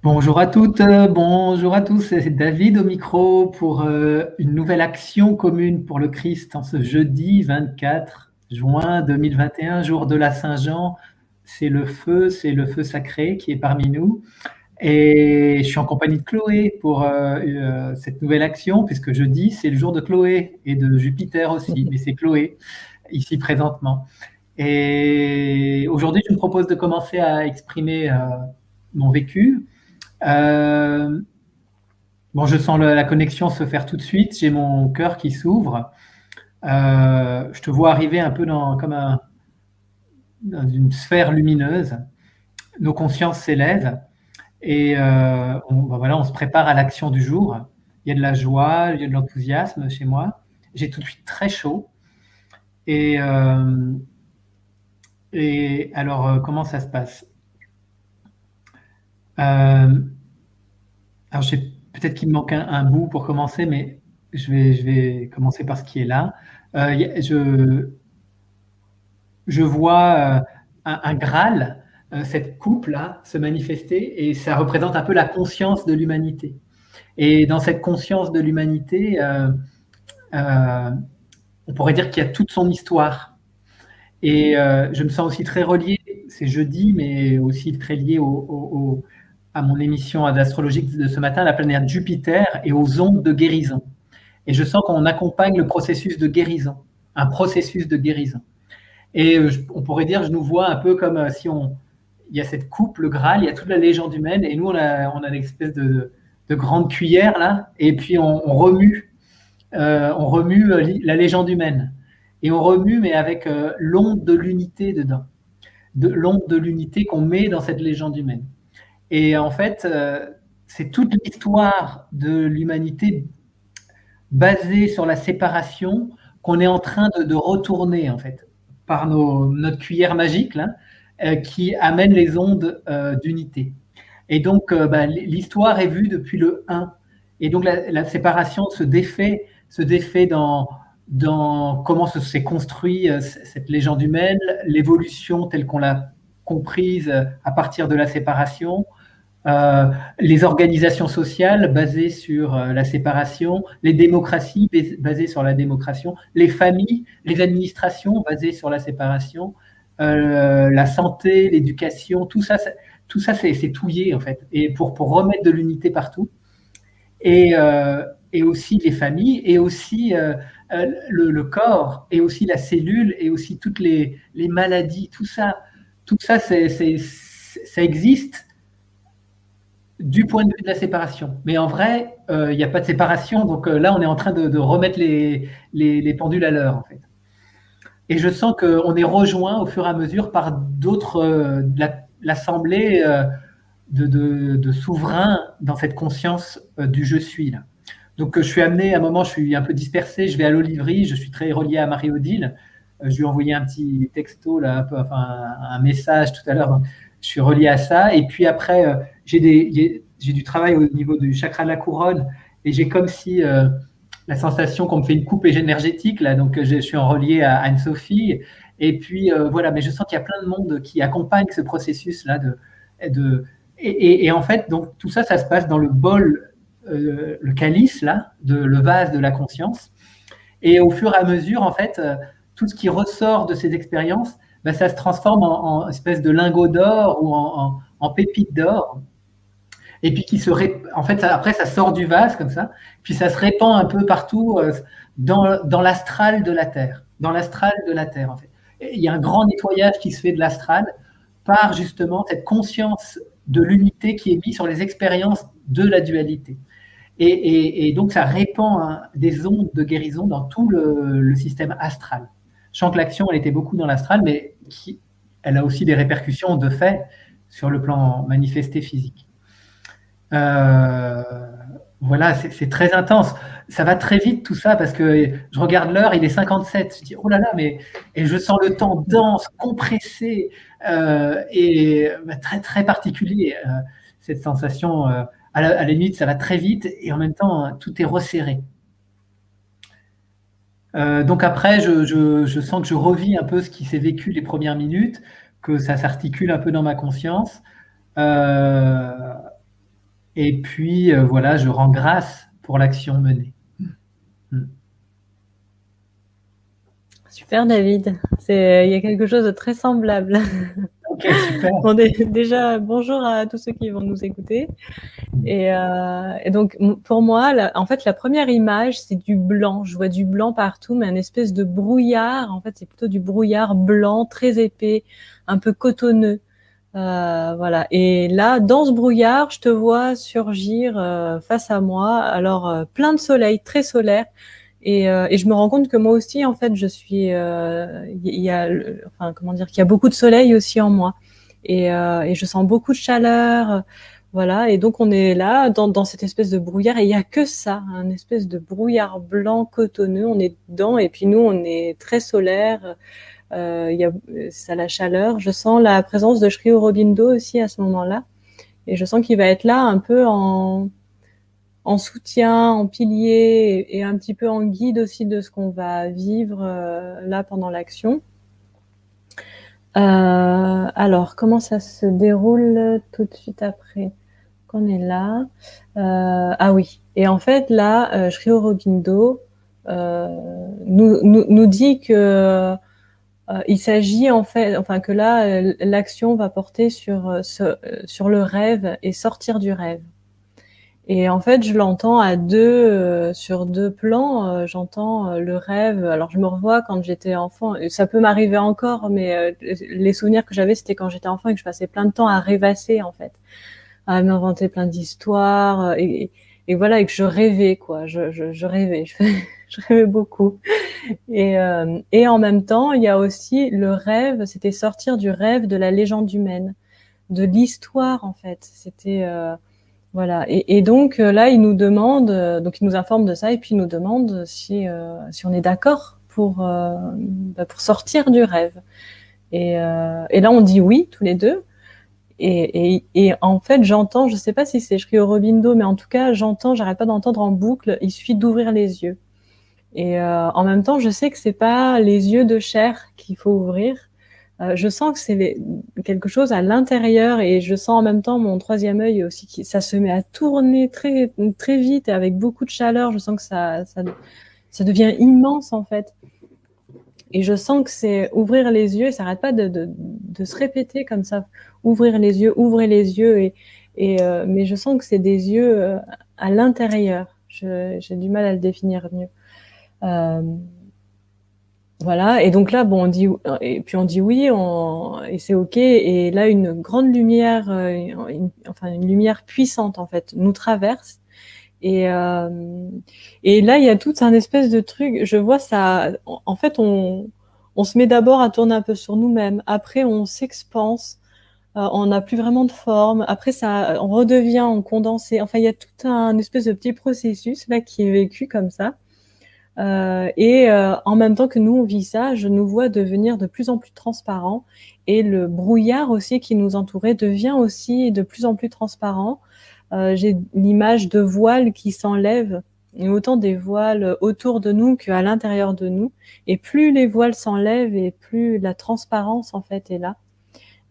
Bonjour à toutes, bonjour à tous, c'est David au micro pour une nouvelle action commune pour le Christ en ce jeudi 24 juin 2021, jour de la Saint-Jean. C'est le feu sacré qui est parmi nous. Et je suis en compagnie de Chloé pour cette nouvelle action, puisque jeudi, c'est le jour de Chloé et de Jupiter aussi, mais c'est Chloé ici présentement. Et aujourd'hui, je me propose de commencer à exprimer mon vécu. Euh, bon, je sens la connexion se faire tout de suite. J'ai mon cœur qui s'ouvre. Je te vois arriver un peu dans une sphère lumineuse. Nos consciences s'élèvent et voilà, on se prépare à l'action du jour. Il y a de la joie, il y a de l'enthousiasme chez moi. J'ai tout de suite très chaud. Et, euh, comment ça se passe? Euh, alors, peut-être qu'il me manque un bout pour commencer, mais je vais commencer par ce qui est là. Je vois un Graal, cette coupe-là, se manifester, et ça représente un peu la conscience de l'humanité. Et dans cette conscience de l'humanité, euh, on pourrait dire qu'il y a toute son histoire. Et je me sens aussi très relié, c'est jeudi, mais aussi très lié à mon émission d'astrologie de ce matin, la planète Jupiter et aux ondes de guérison. Et je sens qu'on accompagne le processus de guérison, un processus de guérison. Et on pourrait dire, je nous vois un peu comme si il y a cette coupe, le Graal, il y a toute la légende humaine, et nous, on a une espèce de grande cuillère, là, et puis on remue la légende humaine. Et on remue, mais avec l'onde de l'unité dedans, l'onde de l'unité qu'on met dans cette légende humaine. Et en fait, c'est toute l'histoire de l'humanité basée sur la séparation qu'on est en train de retourner, en fait, par notre cuillère magique, là, qui amène les ondes d'unité. Et donc, l'histoire est vue depuis le 1. Et donc, la séparation se défait dans comment s'est construit cette légende humaine, l'évolution telle qu'on l'a comprise à partir de la séparation, euh, les organisations sociales basées sur la séparation, les démocraties basées sur la démocration, les familles, les administrations basées sur la séparation, la santé, l'éducation, tout ça c'est touillé en fait, et pour remettre de l'unité partout, et aussi les familles, et aussi le corps, et aussi la cellule, et aussi toutes les maladies, tout ça ça existe du point de vue de la séparation. Mais en vrai, il n'y a pas de séparation. Donc là, on est en train de remettre les pendules à l'heure, en fait. Et je sens qu'on est rejoint au fur et à mesure par d'autres, l'assemblée de souverains dans cette conscience du je suis. Là. Donc je suis amené, à un moment, je suis un peu dispersé, je vais à l'Olivry, je suis très relié à Marie-Odile. Je lui ai envoyé un petit texto, là, un message tout à l'heure. Donc, je suis relié à ça. Et puis après, j'ai du travail au niveau du chakra de la couronne. Et j'ai comme si la sensation qu'on me fait une coupe énergétique. Là, donc je suis en relié à Anne-Sophie. Et puis voilà, mais je sens qu'il y a plein de monde qui accompagne ce processus-là de, et en fait, donc tout ça, ça se passe dans le bol, le calice, là, le vase de la conscience. Et au fur et à mesure, en fait, tout ce qui ressort de ces expériences, ben, ça se transforme en espèce de lingot d'or ou en pépite d'or. Et puis en fait, après, ça sort du vase comme ça, puis ça se répand un peu partout dans l'astral de la Terre. Dans l'astral de la Terre, en fait. Et il y a un grand nettoyage qui se fait de l'astral par justement cette conscience de l'unité qui est mise sur les expériences de la dualité. Et donc, ça répand des ondes de guérison dans tout le système astral. Je sens que l'action, elle était beaucoup dans l'astral, mais elle a aussi des répercussions de fait sur le plan manifesté physique. Euh, voilà, c'est très intense. Ça va très vite tout ça parce que je regarde l'heure, il est 57. Je dis, oh là là, et je sens le temps dense, compressé et très, très particulier. Cette sensation, à la limite, ça va très vite et en même temps, tout est resserré. Donc après, je sens que je revis un peu ce qui s'est vécu les premières minutes, que ça s'articule un peu dans ma conscience. Euh, Et puis, voilà, je rends grâce pour l'action menée. Mm. Super David, il y a quelque chose de très semblable. Ok, super. Bon, déjà, bonjour à tous ceux qui vont nous écouter. Et donc, pour moi, en fait, la première image, c'est du blanc. Je vois du blanc partout, mais une espèce de brouillard. En fait, c'est plutôt du brouillard blanc, très épais, un peu cotonneux. Voilà. Et là, dans ce brouillard, je te vois surgir face à moi. Alors, plein de soleil, très solaire. Et je me rends compte que moi aussi, en fait, je suis, il y a, enfin, comment dire, qu'il y a beaucoup de soleil aussi en moi. Et je sens beaucoup de chaleur. Voilà. Et donc, on est là, dans cette espèce de brouillard. Et il y a que ça, un espèce de brouillard blanc cotonneux. On est dedans. Et puis nous, on est très solaire. Il y a, ça la chaleur. Je sens la présence de Sri Aurobindo aussi à ce moment-là. Et je sens qu'il va être là un peu en soutien, en pilier et un petit peu en guide aussi de ce qu'on va vivre là pendant l'action. Alors, comment ça se déroule tout de suite après qu'on est là? Ah oui. Et en fait, là, Sri Aurobindo nous dit que il s'agit en fait, enfin que là, l'action va porter sur le rêve et sortir du rêve. Et en fait, je l'entends sur deux plans. J'entends le rêve. Alors, je me revois quand j'étais enfant. Et ça peut m'arriver encore, mais les souvenirs que j'avais, c'était quand j'étais enfant et que je passais plein de temps à rêvasser, en fait, à m'inventer plein d'histoires et voilà, et que je rêvais, quoi. Je rêvais, je rêvais beaucoup. Et en même temps, il y a aussi le rêve. C'était sortir du rêve de la légende humaine, de l'histoire, en fait. C'était voilà. Et donc là, il nous demande, donc il nous informe de ça et puis il nous demande si on est d'accord pour sortir du rêve. Et là, on dit oui tous les deux. Et en fait, j'entends, je sais pas si c'est Sri Aurobindo, mais en tout cas, j'arrête pas d'entendre en boucle. Il suffit d'ouvrir les yeux. Et en même temps, je sais que c'est pas les yeux de chair qu'il faut ouvrir. Je sens que c'est quelque chose à l'intérieur et je sens en même temps mon troisième œil aussi qui ça se met à tourner très très vite et avec beaucoup de chaleur. Je sens que ça devient immense en fait. Et je sens que c'est ouvrir les yeux. Et ça n'arrête pas de se répéter comme ça. Ouvrir les yeux, ouvrez les yeux. Mais je sens que c'est des yeux à l'intérieur. J'ai du mal à le définir mieux. Voilà. Et donc là, bon, on dit oui, et c'est ok. Et là, une grande lumière, une lumière puissante en fait, nous traverse. Et et là, il y a tout un espèce de truc. Je vois ça. En fait, on se met d'abord à tourner un peu sur nous-mêmes. Après, on s'expanse. On n'a plus vraiment de forme. Après, ça, on redevient en condensé. Enfin, il y a tout un espèce de petit processus là qui est vécu comme ça. En même temps que nous on vit ça, je nous vois devenir de plus en plus transparent et le brouillard aussi qui nous entourait devient aussi de plus en plus transparent. J'ai l'image de voiles qui s'enlèvent, et autant des voiles autour de nous qu'à l'intérieur de nous. Et plus les voiles s'enlèvent et plus la transparence en fait est là.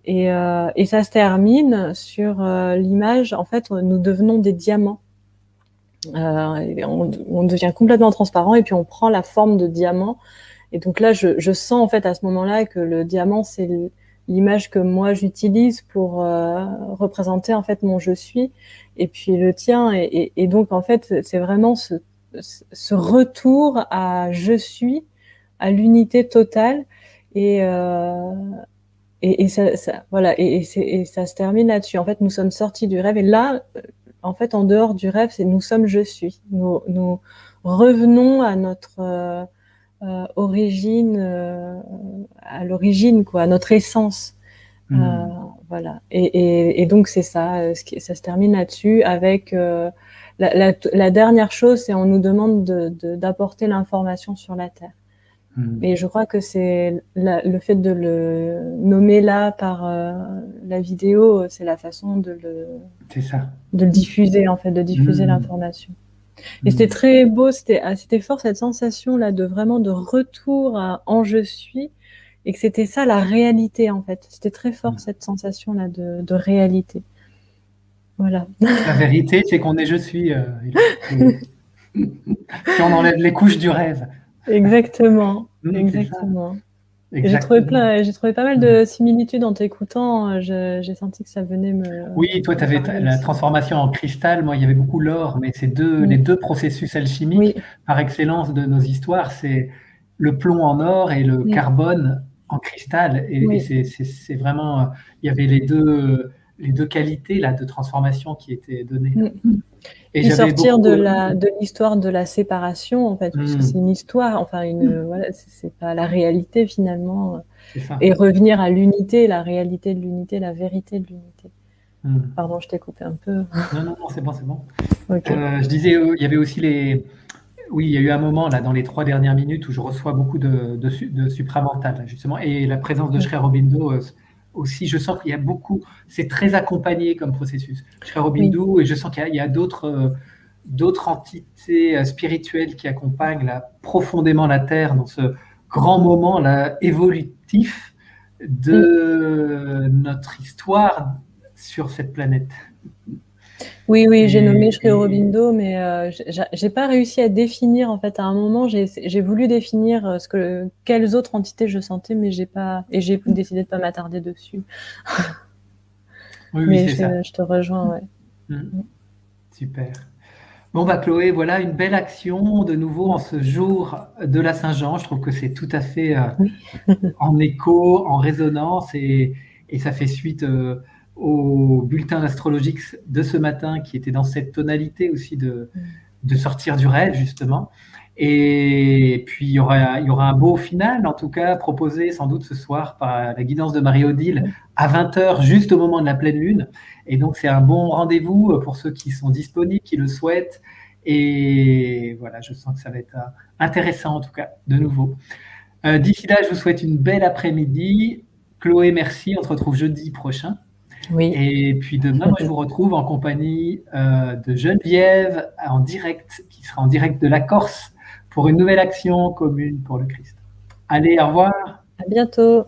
Et ça se termine sur l'image. En fait, nous devenons des diamants. On devient complètement transparent et puis on prend la forme de diamant. Et donc là, je sens en fait à ce moment-là que le diamant, c'est l'image que moi j'utilise pour représenter en fait mon je suis et puis le tien. Et donc en fait, c'est vraiment ce retour à je suis, à l'unité totale. Et, euh, et ça, voilà, et ça se termine là-dessus. En fait, nous sommes sortis du rêve. Et là, en fait, en dehors du rêve, c'est nous sommes je suis. Nous revenons à notre origine, à l'origine, quoi, à notre essence. Voilà. Et donc c'est ça. Ça se termine là-dessus avec la dernière chose, c'est on nous demande d'apporter l'information sur la Terre. Et je crois que c'est le fait de le nommer là par la vidéo, c'est la façon C'est ça. de le diffuser en fait, de diffuser l'information. Et c'était très beau, c'était fort cette sensation là de vraiment de retour en je suis et que c'était ça la réalité en fait. C'était très fort cette sensation là de réalité. Voilà. La vérité, c'est qu'on est je suis. Si on enlève les couches du rêve. Exactement, C'est ça, exactement. Et exactement. j'ai trouvé pas mal de similitudes en t'écoutant. J'ai senti que ça venait Oui, toi, tu me avais parler la aussi. transformation en cristal. Moi, il y avait beaucoup l'or, mais c'est les Mm. deux processus alchimiques Oui, par excellence de nos histoires, c'est le plomb en or et le mm, carbone en cristal. Et oui. c'est vraiment, il y avait les deux qualités là, de transformation qui étaient données là. Mm. Et Puis j'avais sortir beaucoup. de l'histoire de la séparation, en fait, puisque c'est Hmm, une histoire, enfin voilà, c'est pas la réalité finalement, c'est ça. et revenir à l'unité, la réalité de l'unité, la vérité de l'unité. Hmm. Pardon, je t'ai coupé un peu. Non, non, non, c'est bon, c'est bon. Ok. Je disais, il y avait aussi oui, il y a eu un moment là dans les 3 dernières minutes où je reçois beaucoup de supramental là, justement, et la présence de Mm. Sri Aurobindo aussi. Je sens qu'il y a beaucoup, c'est très accompagné comme processus. Sri Oui. Aurobindo, et je sens qu'il y a d'autres entités spirituelles qui accompagnent là, profondément la Terre dans ce grand moment là évolutif Mm. de notre histoire sur cette planète. Oui, oui, j'ai nommé Et, Sri et- Aurobindo, mais j'ai pas réussi à définir. En fait, à un moment, j'ai voulu définir quelles autres entités je sentais, mais j'ai pas, et j'ai décidé de pas m'attarder dessus. oui, oui, Mais c'est ça. je te rejoins, ouais. Mm. Super. Bon, bah Chloé, voilà une belle action de nouveau en ce jour de la Saint-Jean. Je trouve que c'est tout à fait Oui. en écho, en résonance et ça fait suite au bulletin astrologique de ce matin qui était dans cette tonalité aussi de sortir du rêve, justement. Et puis, il y aura un beau final, en tout cas, proposé sans doute ce soir par la guidance de Marie-Odile à 20 heures, juste au moment de la pleine lune. Et donc, c'est un bon rendez-vous pour ceux qui sont disponibles, qui le souhaitent. Et voilà, je sens que ça va être intéressant, en tout cas, de nouveau. D'ici là, je vous souhaite une belle après-midi. Chloé, merci. On se retrouve jeudi prochain. Oui. Et puis demain, moi, je vous retrouve en compagnie de Geneviève en direct, qui sera en direct de la Corse pour une nouvelle action commune pour le Christ. Allez, au revoir. À bientôt.